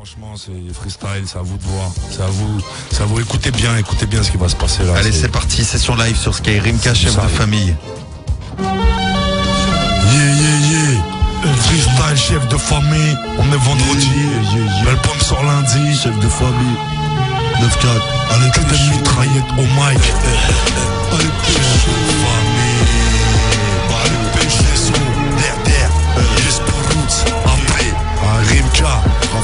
Franchement, c'est freestyle, c'est à vous de voir. C'est à vous. Écoutez bien ce qui va se passer là. Allez, c'est parti, session live sur Sky. Rimka, chef de famille. Freestyle, chef de famille. On est vendredi. L'album sort lundi. Chef de famille. 9-4. Avec une mitraillette au mic. Allez, chef de famille. Allez, péché, derrière. Juste pour roots. Après. Rimka. Au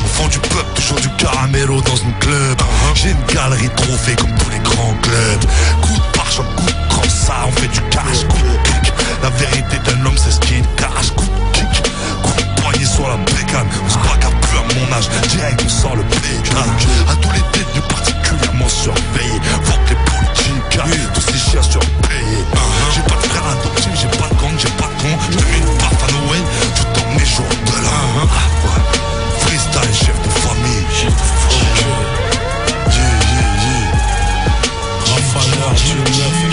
fond du peuple, toujours du caramelo dans une club. J'ai une galerie de trophées comme tous les grands clubs. Coup de pare-choc, coup de grand ça, on fait du cash, coup de kick. La vérité d'un homme, c'est ce qui cache. Coup de kick, coup de poignet sur la bécane. On se bagarre plus à mon âge, direct on sort le bécane. À tous les détenus particulièrement surveillés. Faut que les politiques, tous ces chiens surpayés. J'ai pas de frère adoptif, j'ai pas de gang, j'ai pas de con. Je te mets une baffe à Noël, tu t'en mes jours de là. Freestyle, chef de famille. Rafaleur, du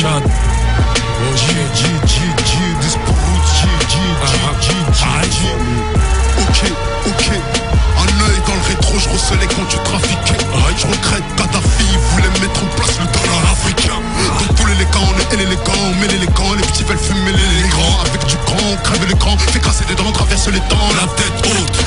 9-4. Ok. Un œil dans le rétro, je recelais quand tu trafiquais. Je regrette Kadhafi, voulait mettre en place le dollar africain. Dans tous les camps, on est l'élégant, on met les camps, les petits veulent fumer les grands. Avec du grand, crève l'écran, fait casser des dents, traverse les temps, la tête haute.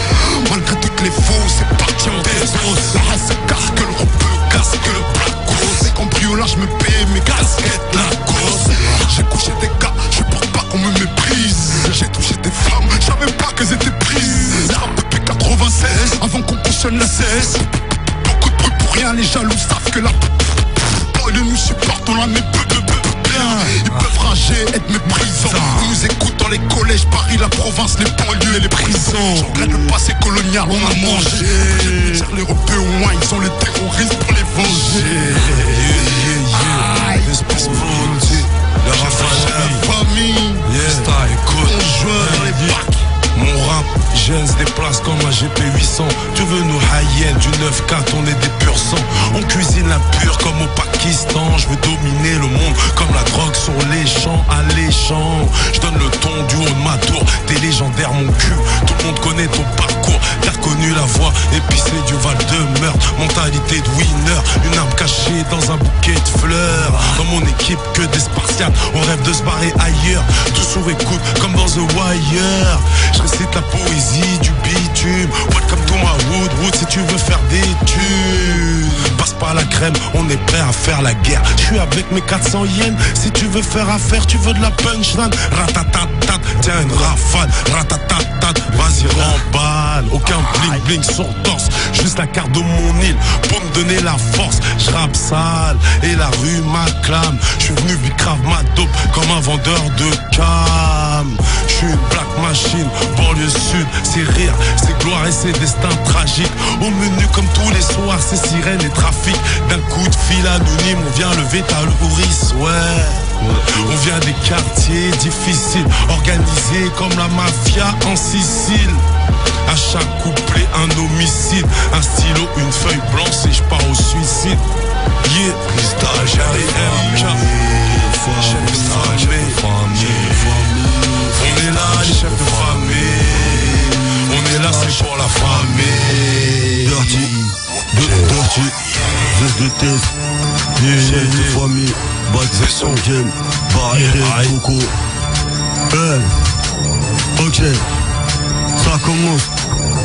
Malgré toutes les faux, c'est parti en désos. La race carque, le repeux, casque, le placo. C'est qu'en briolage, me paye mes casquettes, la gosse. J'ai couché des gars, je porte pas qu'on me méprise. J'ai touché des femmes, je savais pas qu'elles étaient prises. La rap depuis 96, avant qu'on cautionne la cesse. Beaucoup de bruit pour rien, les jaloux savent que la oh, ils nous supportent, on la met peu bien. Ils peuvent rager, être méprisants. On nous écoute dans les collèges, Paris, la province, les banlieues et les prisons. Je regrette le passé colonial, on a mangé. Les Européens au moins, ils sont les terroristes pour les venger. L'espèce volonté. Le rafaleur. Famille. Style, écoute. On joue dans les bacs. Mon rap, jeune se déplace comme un GP 800. Tu veux nous haïennes du 9-4, on est des purs sangs. On cuisine la pure comme au Pakistan. Je veux dominer le monde comme la drogue sur les champs alléchants. Je donne le ton du haut de ma tour. T'es légendaire mon cul, tout le monde connaît ton parcours. T'as reconnu la voix épicée du Val de Meurthe. Mentalité de winner, une arme cachée dans un bouquet de fleurs. Dans mon équipe que des spartiates, on rêve de se barrer ailleurs. Tout sous écoute comme dans The Wire. Je récite la poésie du bitume. Welcome to my wood si tu veux faire des tubes. Passe par la crème, on est prêt à faire la guerre. Je suis avec mes 400 yens. Si tu veux faire affaire, tu veux de la punchline. Ratatatat, tiens une rafale. Ratatatat, vas-y remballe. Aucun bling bling sur torse, juste la carte de mon île pour me donner la force. Je rappe sale et la rue m'acclame. Je suis venu bicrave ma dope comme un vendeur de cam. Je suis une black machine, banlieue sud, c'est rire, c'est gloire et c'est destin tragique. Au menu comme tous les soirs, c'est sirène et trafic. D'un coup de fil anonyme, on vient lever ta lourisse, ouais. On vient des quartiers difficiles, organisés comme la mafia en Sicile. À chaque couplet un homicide, un stylo, une feuille blanche et je pars au suicide. Yeah, freestyle, j'arrive RMK. Chef de famille. On est là, les chefs de famille. On est là, c'est pour la famille. Dirty, veste de test, chef de famille, bac de 5ème, barrière coco. Ok, ça commence.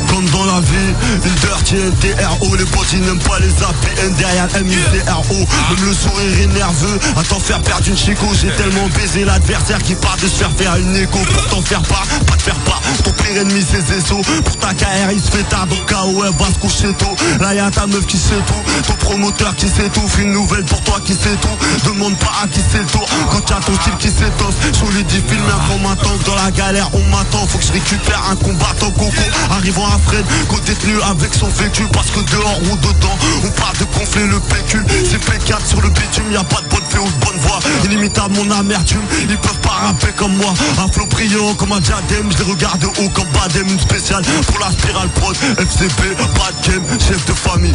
Comme dans la vie, une dirty NDRO. Les potes ils n'aiment pas les APN derrière MIDRO. Même le sourire est nerveux, à t'en faire perdre une chico. J'ai tellement baisé l'adversaire qui part de se faire faire une écho. Pour t'en faire pas te faire pas. Ton pire ennemi c'est Zezo. Pour ta KR il se fait tard, donc KO elle va se coucher tôt. Là y'a ta meuf qui sait tout, ton promoteur qui s'étouffe. Une nouvelle pour toi qui sait tout. Demande pas à qui c'est le tour. Quand y'a ton style qui s'étoffe, je lui dis filme un comme un tank. Dans la galère on m'attend, faut que je récupère un combattant coco. Arrivant à Fred, co-détenu avec son vécu. Parce que dehors ou dedans, on parle de gonfler le pécule. C'est P4 sur le bitume, y'a pas de bonne fée ou de bonne voix. Inimitable mon amertume, ils peuvent pas rapper comme moi. Un flow brillant comme un diadème, je les regarde de haut comme Badem. Une spéciale pour la spirale prod, FCB, pas de game, chef de famille.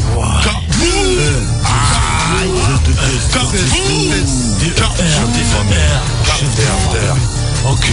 Ok.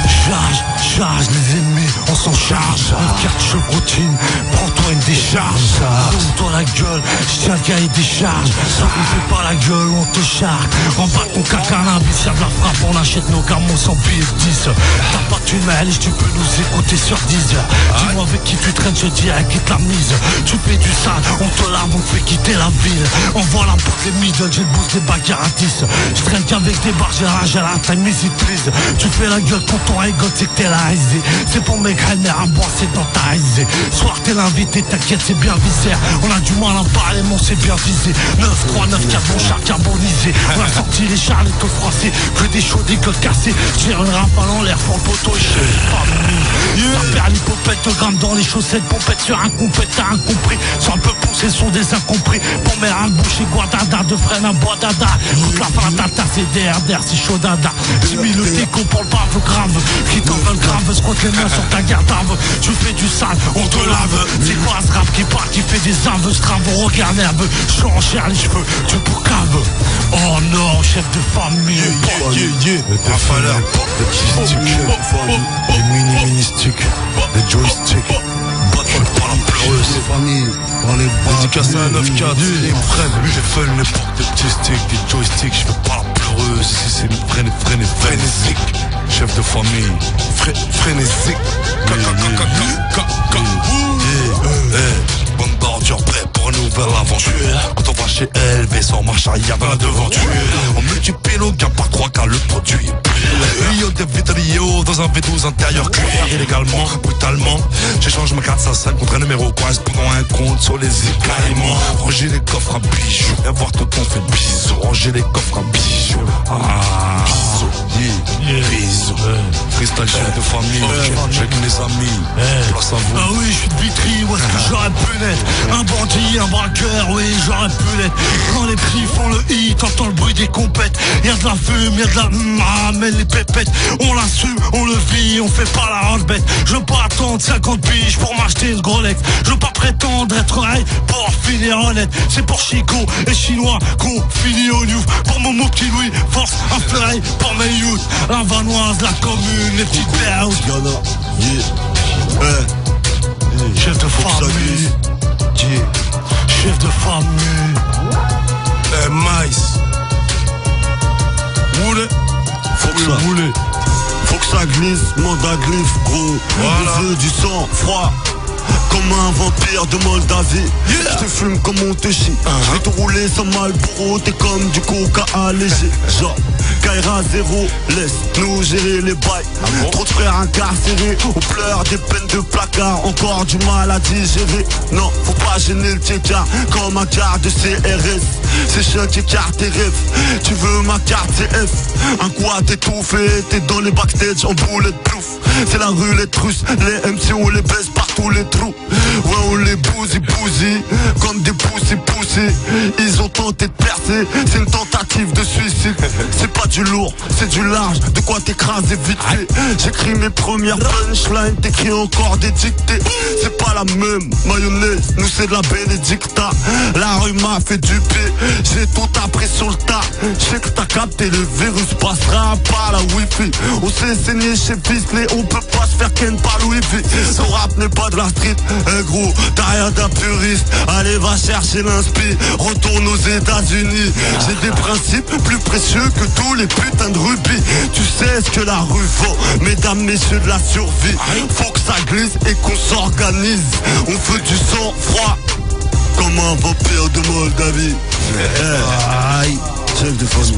Charge. charge, les ennemis, on s'en charge. Une carte chevrotine, prends-toi une décharge. Ouvre-toi la gueule, j'tiens le cahier des charges. Ça ne fait pas la gueule, on te charge. En bas ton caca, l'ambis, y'a de la frappe, on achète nos camos sans billets de 10. T'as pas de mail, tu peux nous écouter sur 10. Dis-moi avec qui tu traînes, je dirais qui te la mise. Tu fais du sale, on te lave, on te fait quitter la ville. On voit la porte les middle, j'ai le boost des bagarres à 10. Je traîne qu'avec des barres, j'ai rage à la time, mais it please. Tu fais la gueule quand on rigole, c'est que t'es la risée. C'est pour mes graines à boire, c'est dans ta risée. Soir t'es l'invité, t'inquiète, c'est bien viscère. On a du mal à parler, mais on s'est bien visé. 9, 3, 9, 4, mon char carbonisé. On a sorti les charlettes français, que des chauds, des gueules cassées. Tire une rafale en l'air, fond le poteau et je t'as perdu l'hypopète, te grimpe dans les chaussettes, pompette sur un compète, t'as incompris. Sans un peu pousser, sont des incompris. Pour mes reins de bouche et guadada, de freine un bois dada. Toute la fratata, c'est DRDR, c'est chaud dada. J'ai mis le déco pour le bave grave. Qui t'en veulent grave, squatte les mains sur ta garde d'ave. Tu fais du sale, on te lave. C'est quoi ce rap qui part, qui fait des aveux, strave, regard nerveux. Je en chair les cheveux, tu poucave. Oh non, chef de famille. Rafaleur, des petits des mini-sticks, des joysticks. Battle par la pleureuse. Dédicace à 9-4, les frères, j'ai fait n'importe des petits sticks, des joysticks, je fais pas la pleureuse. Ici c'est une frénésique. Chef de famille, frénésique. Bonne bordure, prêt pour une nouvelle aventure. Quand on va chez LV, sans marche arrière dans la devanture. On multiplie nos gains par 3 car le produit est plus. Rio de Vitrio dans un V12 intérieur cuir illégalement, brutalement. J'échange ma carte 5 contre un numéro correspondant à un compte sur les écaillements. Ranger les coffres à bijoux, et voir tonton fait bisous. Ranger les coffres à bijoux. Bisous. Freestyle chef de famille, avec mes amis. Place à vous. Ah oui, je suis de Vitry, où est-ce que j'aurais pu naître? Un bandit, un braqueur, oui, j'aurais pu l'être. Quand les petits font le hit, t'entends le bruit des compètes. Y'a de la fume, y'a de la mais les pépettes. On l'assume, on le vit, on fait pas la rôle bête. Je veux pas attendre 50 piges pour m'acheter une Rolex. Je veux pas prétendre être rail pour finir honnête. C'est pour Chico et Chinois qu'on finit au Louvre. Pour Momo petit Louis, force un fly pour mes youths. La Vanoise, la commune, les petites perles. Chef de famille. Chef de famille. Maïs. Roulez. Faut que ça glisse, mandat glisse, gros. Voilà. Je veux du sang froid. Comme un vampire de Moldavie. Je te fume comme on te chie. Je vais te rouler sans Malboro. T'es comme du coca allégé. Genre Kaira 0, laisse-nous gérer les bails. Trop de frères incarcérés, on pleure des peines de placard. Encore du mal à digérer. Non, faut pas gêner le tchéka comme un quart de CRS. C'est chien qui écarte tes rêves. Tu veux ma carte CF. Un quad étouffé, t'es dans les backstage en bulletproof. C'est la roulette russe, les MC on les baisse par tous les trous. Ouais on les bousille comme des poussés. Ils ont tenté de percer, c'est une tentative de suicide. C'est pas du lourd, c'est du large, de quoi t'écraser vite fait. J'écris mes premières punchlines, t'écris encore des dictées. C'est pas la même mayonnaise, nous c'est de la Benedicta. La rue m'a fait duper, j'ai tout appris sur le tas. J'sais que t'as capté, le virus passera par la wifi. On s'est saigné chez Bisley, on peut pas se faire ken par Louis V. Son rap n'est pas de la street, gros, t'as rien d'un puriste. Allez va chercher l'inspi, retourne aux États-Unis. J'ai des principes plus précieux que tous les putains de rubis. Tu sais ce que la rue vaut, mesdames, messieurs de la survie. Faut que ça glisse et qu'on s'organise. On veut du sang froid comme un vampire de Moldavie. Aïe, chef de famille.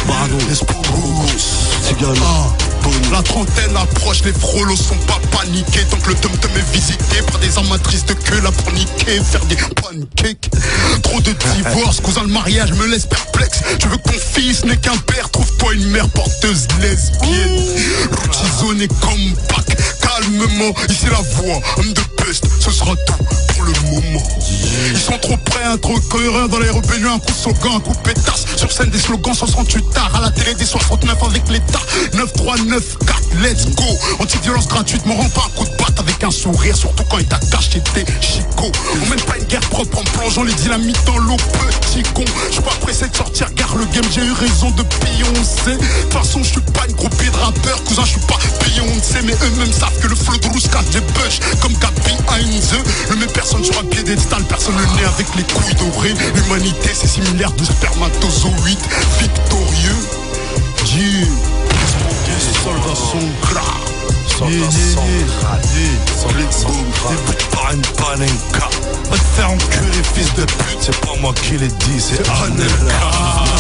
Pardon, la trentaine approche, les frolos sont pas paniqués. Tant que le tom-tom est visité par des amatrices de queue là pour niquer, faire des pancakes. Trop de divorces, cousin, le mariage me laisse perplexe. Tu veux que ton fils n'ait qu'un père, trouve-toi une mère porteuse lesbienne. Routizoné comme Pâques, calmement, ici la voix, homme de peste, ce sera tout pour le moment. Ils sont trop prêts, un trop cohérent dans les rébellions, un coup de slogan, un coup de pétasse. Sur scène des slogans 68 tard, à la télé des 69 avec l'État. 9-3-9-4, let's go. Anti-violence gratuite, m'en rend pas un coup de patte avec un sourire, surtout quand il t'a caché tes chicots. On mène pas une guerre propre en plongeant les dynamites dans l'eau, petit con. J'suis pas pressé de sortir, car le game, j'ai eu raison de pioncer. De toute façon, j'suis pas une groupie de rappeurs, cousin, j'suis pas Beyoncé, mais eux-mêmes savent que le flot de rouge casse des bush comme Gabi Heinze. Le met personne sur un piédestal, personne le nez avec les couilles dorées. L'humanité c'est 6 milliards de spermatozoïdes victorieux. Yeah. Les soldats sont gras. Débute par une panenka. Va te faire enculer, fils de pute. C'est pas moi qui l'ai dit, c'est Anelka.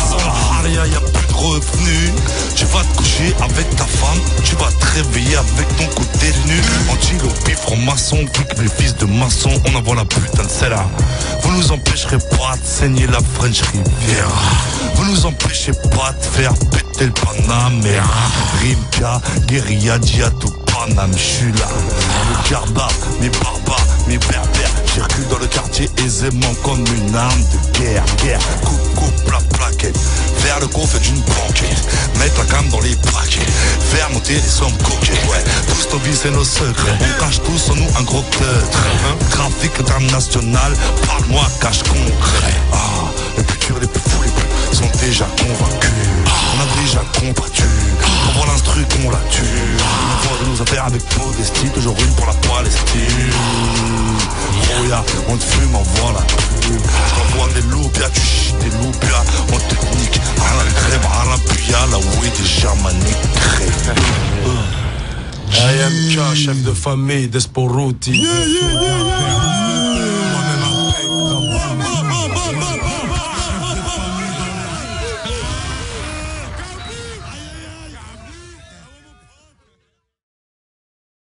Sans la haria, y'a plus de revenus. Tu vas te coucher avec ta femme, tu vas te réveiller avec ton côté nu. Antilope, franc-maçon, pique les fils de maçon. On envoie la putain de celle-là. Vous nous empêcherez pas de saigner la French Riviera. Vous nous empêchez pas de faire péter le Panamera. Rimka, guérilla, Diatou, Panam, j'suis là. Le Garda, mes barbares, mes berbères. J'circule dans le quartier aisément comme une arme de guerre. Coupe la plaquette. Vers le coffre d'une banquette. Mettre la gamme dans les paquets. Faire monter les sommes coquettes. Ouais, tous nos vies et nos secrets. On cache tous en nous un gros teutre. Trafic international, parle-moi cache concret. Ah, les plus durs, les plus fous, les plus sont déjà convaincus. On a déjà combattu. On voit l'instru qu'on la tue. On voit de nos affaires avec modestie. Toujours une pour la Palestine. Oh yeah, on te fume, on voit la pub. J'envoie des loupias, tu chies des loupias. On te nique à la crème, à la puya. La oui déjà maniquée. IMK, chef de famille d'Esporuti.